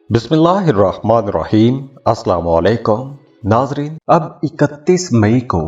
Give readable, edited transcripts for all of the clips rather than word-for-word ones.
बिस्मिल्लाहिर्रहमानिर्रहीम। अस्सलाम वालेकुम नाजरीन। अब 31 मई को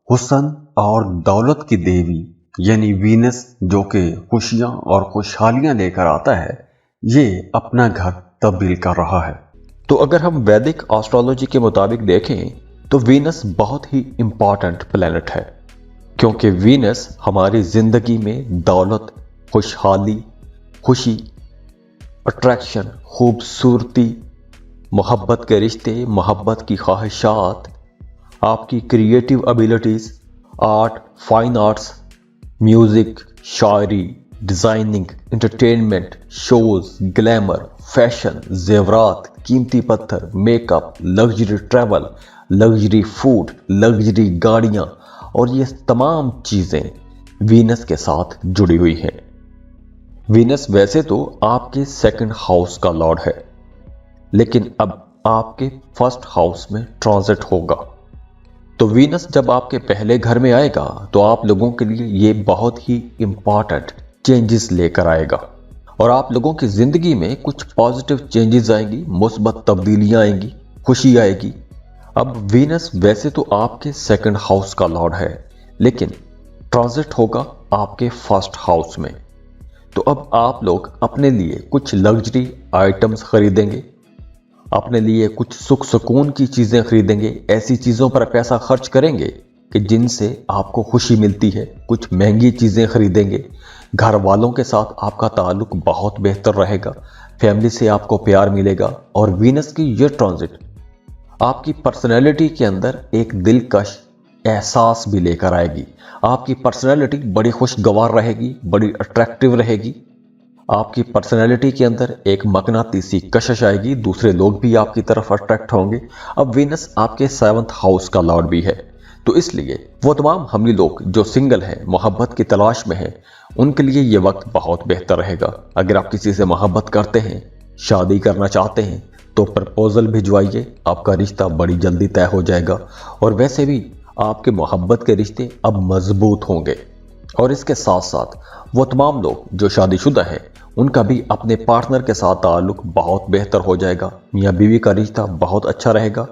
हुस्न और दौलत की देवी यानी वीनस, जो कि खुशियां और खुशहालियां लेकर आता है, ये अपना घर तब्दील कर रहा है। तो अगर हम वैदिक एस्ट्रोलॉजी के मुताबिक देखें तो वीनस बहुत ही इम्पॉर्टेंट प्लेनेट है, क्योंकि वीनस हमारी जिंदगी में दौलत, खुशहाली, खुशी, अट्रैक्शन, खूबसूरती, मोहब्बत के रिश्ते, मोहब्बत की ख्वाहिशात, आपकी creative abilities, art, fine arts, music, शायरी, designing, entertainment, shows, glamour, fashion, जेवरात, कीमती पत्थर, makeup, luxury travel, luxury food, luxury गाड़ियाँ, और ये तमाम चीज़ें वीनस के साथ जुड़ी हुई हैं। वीनस वैसे तो आपके सेकंड हाउस का लॉर्ड है, लेकिन अब आपके फर्स्ट हाउस में ट्रांजिट होगा। तो वीनस जब आपके पहले घर में आएगा तो आप लोगों के लिए ये बहुत ही इंपॉर्टेंट चेंजेस लेकर आएगा, और आप लोगों की जिंदगी में कुछ पॉजिटिव चेंजेस आएंगी, मुस्बत तब्दीलियां आएंगी, खुशी आएगी। अब वीनस वैसे तो आपके सेकंड हाउस का लॉर्ड है, लेकिन ट्रांजिट होगा आपके फर्स्ट हाउस में। तो अब आप लोग अपने लिए कुछ लग्जरी आइटम्स खरीदेंगे, अपने लिए कुछ सुख सुकून की चीज़ें खरीदेंगे, ऐसी चीज़ों पर पैसा खर्च करेंगे कि जिनसे आपको खुशी मिलती है। कुछ महंगी चीज़ें खरीदेंगे, घर वालों के साथ आपका ताल्लुक बहुत बेहतर रहेगा, फैमिली से आपको प्यार मिलेगा। और वीनस की ये ट्रांजिट आपकी पर्सनैलिटी के अंदर एक दिलकश एहसास भी लेकर आएगी। आपकी पर्सनैलिटी बड़ी खुशगवार रहेगी, बड़ी अट्रैक्टिव रहेगी। आपकी पर्सनैलिटी के अंदर एक मकनातीसी कशिश आएगी, दूसरे लोग भी आपकी तरफ अट्रैक्ट होंगे। अब वीनस आपके 7th हाउस का लॉर्ड भी है, तो इसलिए वो तमाम हमली लोग जो सिंगल हैं, मोहब्बत की तलाश में हैं, उनके लिए ये वक्त बहुत बेहतर रहेगा। अगर आप किसी से मोहब्बत करते हैं, शादी करना चाहते हैं, तो प्रपोजल भिजवाइए, आपका रिश्ता बड़ी जल्दी तय हो जाएगा। और वैसे भी आपके मोहब्बत के रिश्ते अब मजबूत होंगे। और इसके साथ साथ वो तमाम लोग जो शादीशुदा हैं, उनका भी अपने पार्टनर के साथ ताल्लुक बहुत बेहतर हो जाएगा। मियाँ बीवी का रिश्ता बहुत अच्छा रहेगा,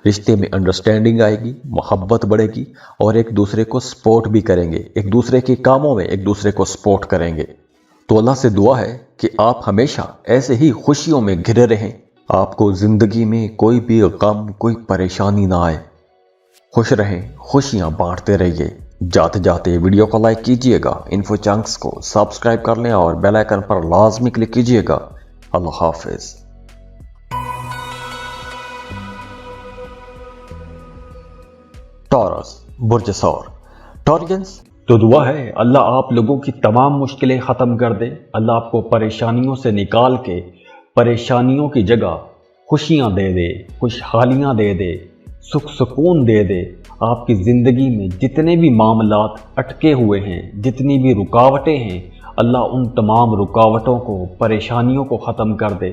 रिश्ते में अंडरस्टैंडिंग आएगी, मोहब्बत बढ़ेगी, और एक दूसरे को सपोर्ट भी करेंगे, एक दूसरे के कामों में एक दूसरे को सपोर्ट करेंगे। तो अल्लाह से दुआ है कि आप हमेशा ऐसे ही खुशियों में घिरे रहें, आपको जिंदगी में कोई भी गम, कोई परेशानी ना आए, खुश रहें, खुशियां बांटते रहिए। जाते जाते वीडियो को लाइक कीजिएगा, इन्फो चंक्स को सब्सक्राइब कर लें और बेल आइकन पर लाजमी क्लिक कीजिएगा। अल्लाह हाफिज। टॉरस, बुर्ज सौर, टॉरियंस, तो दुआ है अल्लाह आप लोगों की तमाम मुश्किलें ख़त्म कर दे। अल्लाह आपको परेशानियों से निकाल के परेशानियों की जगह खुशियां दे दे, खुशहालियां दे दे, सुख सुकून दे दे। आपकी ज़िंदगी में जितने भी मामलात अटके हुए हैं, जितनी भी रुकावटें हैं, अल्लाह उन तमाम रुकावटों को, परेशानियों को ख़त्म कर दे।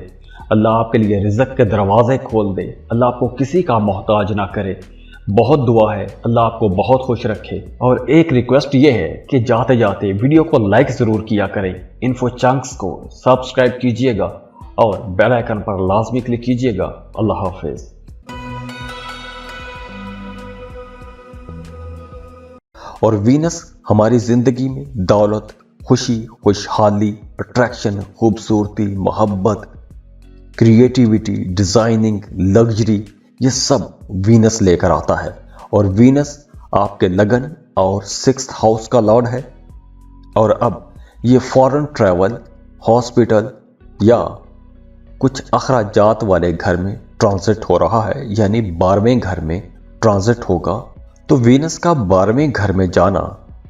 अल्लाह आपके लिए रिज़्क़ के दरवाज़े खोल दे, अल्लाह आपको किसी का मोहताज ना करे। बहुत दुआ है अल्लाह आपको बहुत खुश रखे। और एक रिक्वेस्ट ये है कि जाते जाते वीडियो को लाइक ज़रूर किया करें, इन्फो चंक्स को सब्सक्राइब कीजिएगा और बेल आइकन पर लाजमी क्लिक कीजिएगा। अल्लाह हाफिज़। और वीनस हमारी ज़िंदगी में दौलत, खुशी, खुशहाली, अट्रैक्शन, खूबसूरती, मोहब्बत, क्रिएटिविटी, डिज़ाइनिंग, लग्जरी, ये सब वीनस लेकर आता है। और वीनस आपके लगन और 6th हाउस का लॉर्ड है। और अब ये फॉरेन ट्रैवल, हॉस्पिटल या कुछ अखराजात वाले घर में ट्रांजिट हो रहा है, यानी 12वें घर में ट्रांजिट होगा। तो वीनस का 12वें घर में जाना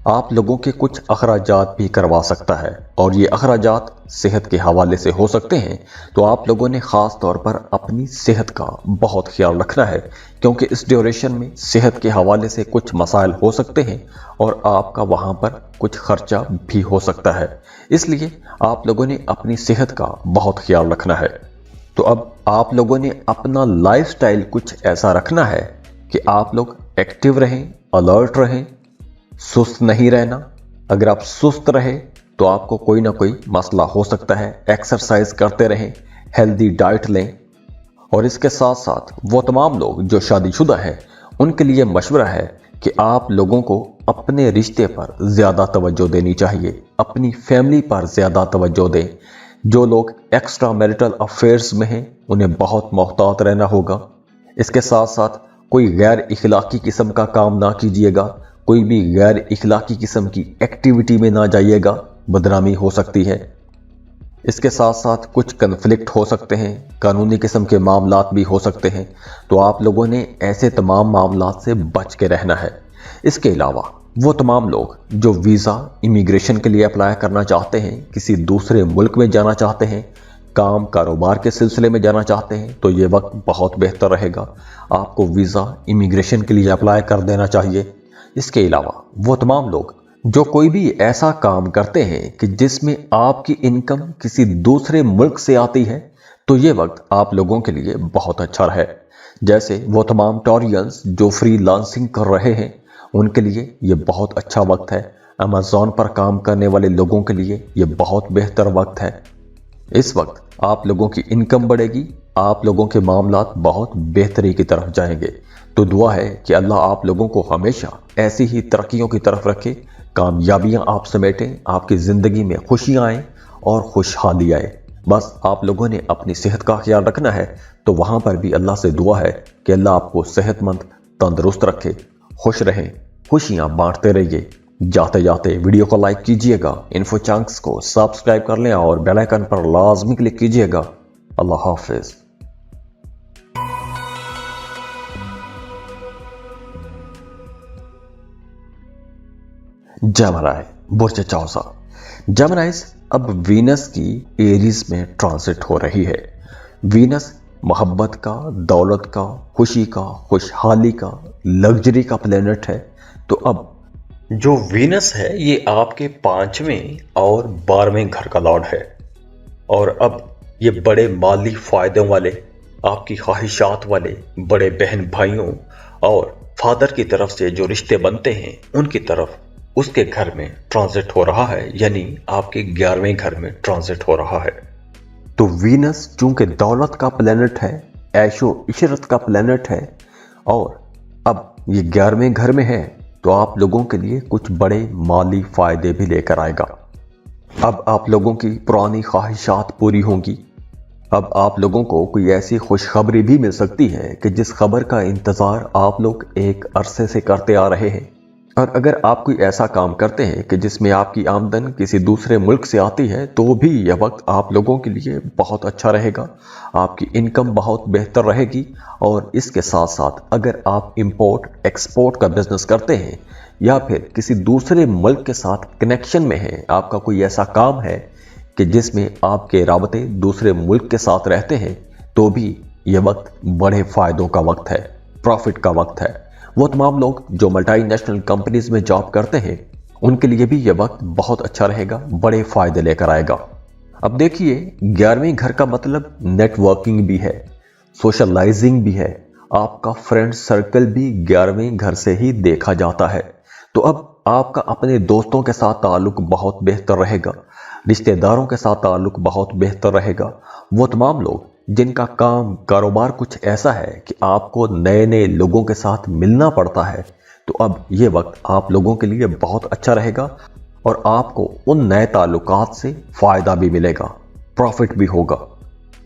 आप लोगों के कुछ अखराजात भी करवा सकता है, और ये अखराजात सेहत के हवाले से हो सकते हैं। तो आप लोगों ने ख़ास तौर पर अपनी सेहत का बहुत ख्याल रखना है, क्योंकि इस ड्यूरेशन में सेहत के हवाले से कुछ मसाइल हो सकते हैं और आपका वहाँ पर कुछ खर्चा भी हो सकता है। इसलिए आप लोगों ने अपनी सेहत का बहुत ख्याल रखना है। तो अब आप लोगों ने अपना लाइफस्टाइल कुछ ऐसा रखना है कि आप लोग एक्टिव रहें, अलर्ट रहें, सुस्त नहीं रहना। अगर आप सुस्त रहे तो आपको कोई ना कोई मसला हो सकता है। एक्सरसाइज करते रहें, हेल्दी डाइट लें, और इसके साथ साथ वो तमाम लोग जो शादीशुदा हैं उनके लिए मशवरा है कि आप लोगों को अपने रिश्ते पर ज़्यादा तवज्जो देनी चाहिए, अपनी फैमिली पर ज़्यादा तवज्जो दें। जो लोग एक्स्ट्रा मैरिटल अफेयर्स में हैं उन्हें बहुत मोहतात रहना होगा। इसके साथ साथ कोई गैर इखलाकी किस्म का काम ना कीजिएगा, कोई भी गैर इखलाकी किस्म की एक्टिविटी में ना जाइएगा, बदनामी हो सकती है। इसके साथ साथ कुछ कन्फ्लिक्ट हो सकते हैं, कानूनी किस्म के मामलात भी हो सकते हैं, तो आप लोगों ने ऐसे तमाम मामलात से बच के रहना है। इसके अलावा वो तमाम लोग जो वीज़ा इमिग्रेशन के लिए अप्लाई करना चाहते हैं, किसी दूसरे मुल्क में जाना चाहते हैं, काम कारोबार के सिलसिले में जाना चाहते हैं, तो ये वक्त बहुत बेहतर रहेगा, आपको वीज़ा इमिग्रेशन के लिए अप्लाई कर देना चाहिए। इसके अलावा वो तमाम लोग जो कोई भी ऐसा काम करते हैं कि जिसमें आपकी इनकम किसी दूसरे मुल्क से आती है, तो ये वक्त आप लोगों के लिए बहुत अच्छा है। जैसे वो तमाम टोरियंस जो फ्रीलांसिंग कर रहे हैं उनके लिए ये बहुत अच्छा वक्त है। अमेज़ॉन पर काम करने वाले लोगों के लिए ये बहुत बेहतर वक्त है। इस वक्त आप लोगों की इनकम बढ़ेगी, आप लोगों के मामलात बहुत बेहतरी की तरफ जाएंगे। तो दुआ है कि अल्लाह आप लोगों को हमेशा ऐसी ही तरक्कियों की तरफ रखे, कामयाबियां आप समेटें, आपकी ज़िंदगी में खुशियां आए और खुशहाली आए। बस आप लोगों ने अपनी सेहत का ख्याल रखना है, तो वहाँ पर भी अल्लाह से दुआ है कि अल्लाह आपको सेहतमंद तंदुरुस्त रखे, खुश रहें, खुशियाँ बांटते रहिए। जाते जाते वीडियो को लाइक कीजिएगा, इन्फो चंक्स को सब्सक्राइब कर लें और बेल आइकन पर लाजमी क्लिक कीजिएगा। अल्लाह हाफिज़। जेमिनी बुर्ज चौसा। जेमिनीज अब वीनस की एरीज में ट्रांसिट हो रही है। वीनस मोहब्बत का, दौलत का, खुशी का, खुशहाली का, लग्जरी का प्लेनेट है। तो अब जो वीनस है ये आपके 5वें और 12वें घर का लॉर्ड है, और अब ये बड़े माली फायदों वाले, आपकी ख्वाहिशात वाले, बड़े बहन भाइयों और फादर की तरफ से जो रिश्ते बनते हैं उनकी तरफ उसके घर में ट्रांजिट हो रहा है, यानी आपके 11वें घर में ट्रांजिट हो रहा है। तो वीनस चूंकि दौलत का प्लेनेट है, ऐशो इशरत का प्लेनेट है, और अब ये 11वें घर में है, तो आप लोगों के लिए कुछ बड़े माली फायदे भी लेकर आएगा। अब आप लोगों की पुरानी ख्वाहिशात पूरी होंगी। अब आप लोगों को कोई ऐसी खुशखबरी भी मिल सकती है कि जिस खबर का इंतज़ार आप लोग एक अरसे से करते आ रहे हैं। और अगर आप कोई ऐसा काम करते हैं कि जिसमें आपकी आमदन किसी दूसरे मुल्क से आती है, तो भी यह वक्त आप लोगों के लिए बहुत अच्छा रहेगा, आपकी इनकम बहुत बेहतर रहेगी। और इसके साथ साथ अगर आप इंपोर्ट एक्सपोर्ट का बिजनेस करते हैं या फिर किसी दूसरे मुल्क के साथ कनेक्शन में हैं, आपका कोई ऐसा काम है कि जिसमें आपके राबते दूसरे मुल्क के साथ रहते हैं, तो भी यह वक्त बड़े फायदों का वक्त है, प्रॉफिट का वक्त है। वो तमाम लोग जो मल्टीनेशनल कंपनीज में जॉब करते हैं उनके लिए भी यह वक्त बहुत अच्छा रहेगा, बड़े फायदे लेकर आएगा। अब देखिए, 11वें घर का मतलब नेटवर्किंग भी है, सोशलाइजिंग भी है, आपका फ्रेंड सर्कल भी 11वें घर से ही देखा जाता है। तो अब आपका अपने दोस्तों के साथ ताल्लुक बहुत बेहतर रहेगा, रिश्तेदारों के साथ ताल्लुक बहुत बेहतर रहेगा। वो तमाम लोग जिनका काम कारोबार कुछ ऐसा है कि आपको नए नए लोगों के साथ मिलना पड़ता है, तो अब ये वक्त आप लोगों के लिए बहुत अच्छा रहेगा और आपको उन नए ताल्लुकात से फ़ायदा भी मिलेगा, प्रॉफिट भी होगा।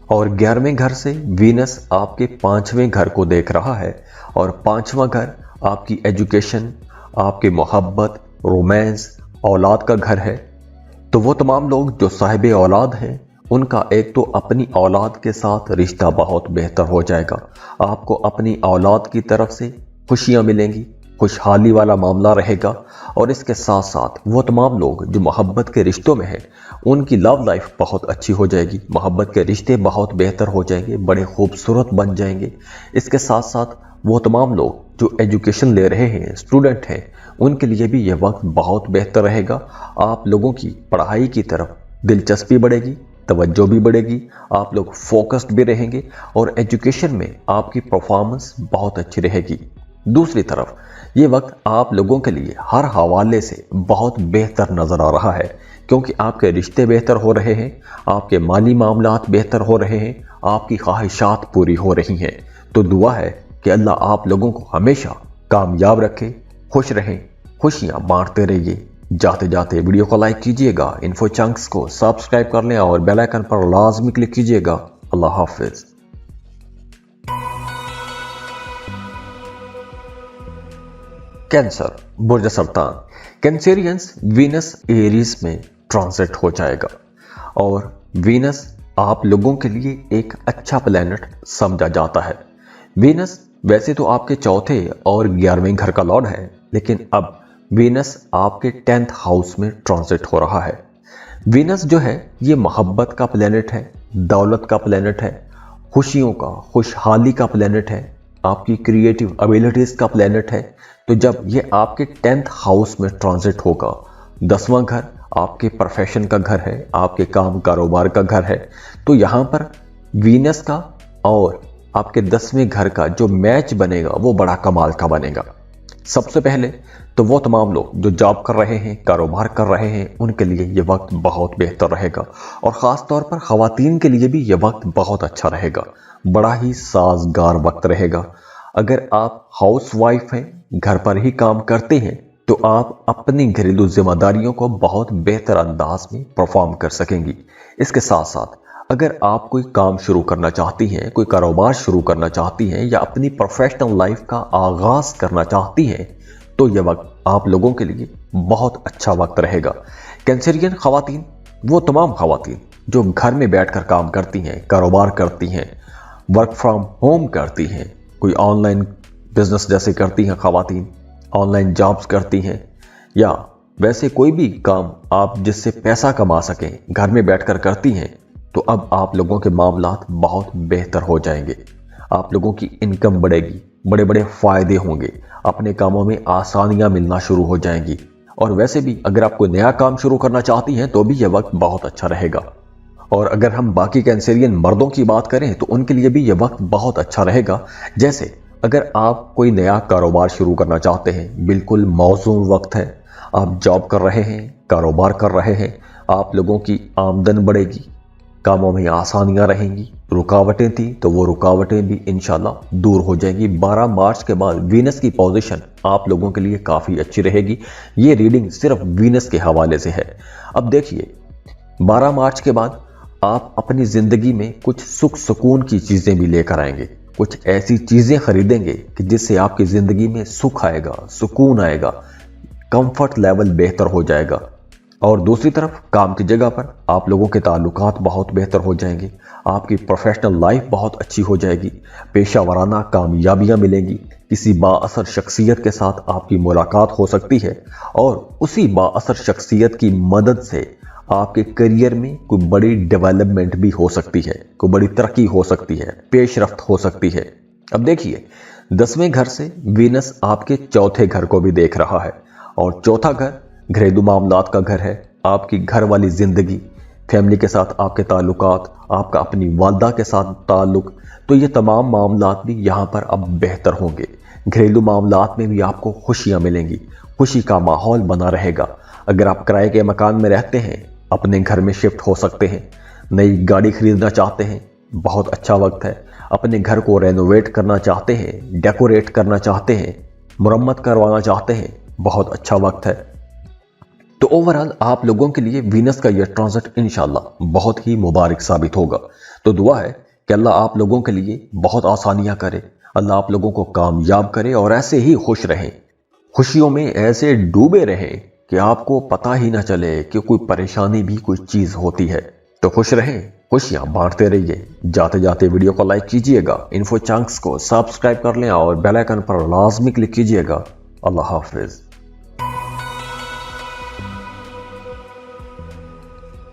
और 11वें घर से वीनस आपके 5वें घर को देख रहा है, और 5वां घर आपकी एजुकेशन, आपकी मोहब्बत, रोमांस, औलाद का घर है। तो वो तमाम लोग जो साहिब औलाद हैं उनका एक तो अपनी औलाद के साथ रिश्ता बहुत बेहतर हो जाएगा, आपको अपनी औलाद की तरफ से खुशियां मिलेंगी, खुशहाली वाला मामला रहेगा। और इसके साथ साथ वो तमाम लोग जो मोहब्बत के रिश्तों में हैं उनकी लव लाइफ बहुत अच्छी हो जाएगी, मोहब्बत के रिश्ते बहुत बेहतर हो जाएंगे, बड़े खूबसूरत बन जाएंगे। इसके साथ साथ वो तमाम लोग जो एजुकेशन ले रहे हैं, स्टूडेंट हैं, उनके लिए भी यह वक्त बहुत बेहतर रहेगा। आप लोगों की पढ़ाई की तरफ दिलचस्पी बढ़ेगी, तवज्जो भी बढ़ेगी, आप लोग फोकस्ड भी रहेंगे और एजुकेशन में आपकी परफॉर्मेंस बहुत अच्छी रहेगी। दूसरी तरफ ये वक्त आप लोगों के लिए हर हवाले से बहुत बेहतर नज़र आ रहा है, क्योंकि आपके रिश्ते बेहतर हो रहे हैं, आपके माली मामलात बेहतर हो रहे हैं, आपकी ख्वाहिशात पूरी हो रही हैं। तो दुआ है कि अल्लाह आप लोगों को हमेशा कामयाब रखे, खुश रहें, खुशियां बांटते रहिए। जाते जाते वीडियो को लाइक कीजिएगा, इन्फो चंक्स को सब्सक्राइब कर लें और बेल आइकन पर लाजमी क्लिक कीजिएगा। अल्लाह हाफिज। कैंसर, बुर्ज सरतान। कैंसेरियंस वीनस एरीज में ट्रांजिट हो जाएगा और वीनस आप लोगों के लिए एक अच्छा प्लेनेट समझा जाता है। वीनस वैसे तो आपके चौथे और 11वें घर का लॉर्ड है, लेकिन अब वीनस आपके 10th हाउस में ट्रांजिट हो रहा है। वीनस जो है ये मोहब्बत का प्लेनेट है, दौलत का प्लेनेट है, खुशियों का, खुशहाली का प्लेनेट है, आपकी क्रिएटिव एबिलिटीज का प्लेनेट है। तो जब ये आपके 10th हाउस में ट्रांजिट होगा, 10वां घर आपके प्रोफेशन का घर है, आपके काम कारोबार का घर है, तो यहाँ पर वीनस का और आपके 10वें घर का जो मैच बनेगा वो बड़ा कमाल का बनेगा। सबसे पहले तो वो तमाम लोग जो जॉब कर रहे हैं, कारोबार कर रहे हैं, उनके लिए ये वक्त बहुत बेहतर रहेगा और ख़ास तौर पर ख़वातीन के लिए भी ये वक्त बहुत अच्छा रहेगा, बड़ा ही साजगार वक्त रहेगा। अगर आप हाउस वाइफ हैं, घर पर ही काम करते हैं, तो आप अपनी घरेलू जिम्मेदारियों को बहुत बेहतर अंदाज में परफॉर्म कर सकेंगी। इसके साथ साथ अगर आप कोई काम शुरू करना चाहती हैं, कोई कारोबार शुरू करना चाहती हैं या अपनी प्रोफेशनल लाइफ का आगाज करना चाहती हैं, तो यह वक्त आप लोगों के लिए बहुत अच्छा वक्त रहेगा। कैंसेरियन खवातीन, वो तमाम खवातीन जो घर में बैठकर काम करती हैं, कारोबार करती हैं, वर्क फ्रॉम होम करती हैं, कोई ऑनलाइन बिजनेस जैसे करती हैं खवातीन, ऑनलाइन जॉब्स करती हैं, या वैसे कोई भी काम आप जिससे पैसा कमा सकें घर में बैठकर करती हैं, तो अब आप लोगों के मामलात बहुत बेहतर हो जाएंगे। आप लोगों की इनकम बढ़ेगी, बड़े बड़े फायदे होंगे, अपने कामों में आसानियां मिलना शुरू हो जाएंगी। और वैसे भी अगर आप कोई नया काम शुरू करना चाहती हैं तो भी यह वक्त बहुत अच्छा रहेगा। और अगर हम बाकी कैंसेरियन मर्दों की बात करें तो उनके लिए भी यह वक्त बहुत अच्छा रहेगा। जैसे अगर आप कोई नया कारोबार शुरू करना चाहते हैं, बिल्कुल मौजूद वक्त है। आप जॉब कर रहे हैं, कारोबार कर रहे हैं, आप लोगों की आमदन बढ़ेगी, कामों में आसानियां रहेंगी। रुकावटें थी तो वो रुकावटें भी इंशाल्लाह दूर हो जाएंगी। 12 मार्च के बाद वीनस की पोजीशन आप लोगों के लिए काफ़ी अच्छी रहेगी। ये रीडिंग सिर्फ वीनस के हवाले से है। अब देखिए, 12 मार्च के बाद आप अपनी ज़िंदगी में कुछ सुख सुकून की चीज़ें भी लेकर आएंगे, कुछ ऐसी चीज़ें खरीदेंगे कि जिससे आपकी ज़िंदगी में सुख आएगा, सुकून आएगा, कंफर्ट लेवल बेहतर हो जाएगा। और दूसरी तरफ काम की जगह पर आप लोगों के ताल्लुकात बहुत बेहतर हो जाएंगे, आपकी प्रोफेशनल लाइफ बहुत अच्छी हो जाएगी, पेशा वराना कामयाबियां मिलेंगी, किसी बाअसर शख्सियत के साथ आपकी मुलाकात हो सकती है और उसी बाअसर शख्सियत की मदद से आपके करियर में कोई बड़ी डेवलपमेंट भी हो सकती है, कोई बड़ी तरक्की हो सकती है, पेशरफ्त हो सकती है। अब देखिए, 10वें घर से वीनस आपके चौथे घर को भी देख रहा है और चौथा घर घरेलू मामलात का घर है, आपकी घर वाली जिंदगी, फैमिली के साथ आपके ताल्लुकात, आपका अपनी वालदा के साथ ताल्लुक, तो ये तमाम मामलात भी यहाँ पर अब बेहतर होंगे। घरेलू मामलात में भी आपको खुशियाँ मिलेंगी, खुशी का माहौल बना रहेगा। अगर आप किराए के मकान में रहते हैं, अपने घर में शिफ्ट हो सकते हैं। नई गाड़ी खरीदना चाहते हैं, बहुत अच्छा वक्त है। अपने घर को रेनोवेट करना चाहते हैं, डेकोरेट करना चाहते हैं, मुरम्मत करवाना चाहते हैं, बहुत अच्छा वक्त है। तो ओवरऑल आप लोगों के लिए वीनस का यह ट्रांजिट इंशाल्लाह बहुत ही मुबारक साबित होगा। तो दुआ है कि अल्लाह आप लोगों के लिए बहुत आसानियां करे, अल्लाह आप लोगों को कामयाब करे और ऐसे ही खुश रहें, खुशियों में ऐसे डूबे रहें कि आपको पता ही ना चले कि कोई परेशानी भी कोई चीज़ होती है। तो खुश रहें, खुशियाँ बांटते रहिए। जाते जाते वीडियो को लाइक कीजिएगा, इन्फो चंक्स को सब्सक्राइब कर लें और बेल आइकन पर लाजमी क्लिक कीजिएगा। अल्लाह हाफिज़।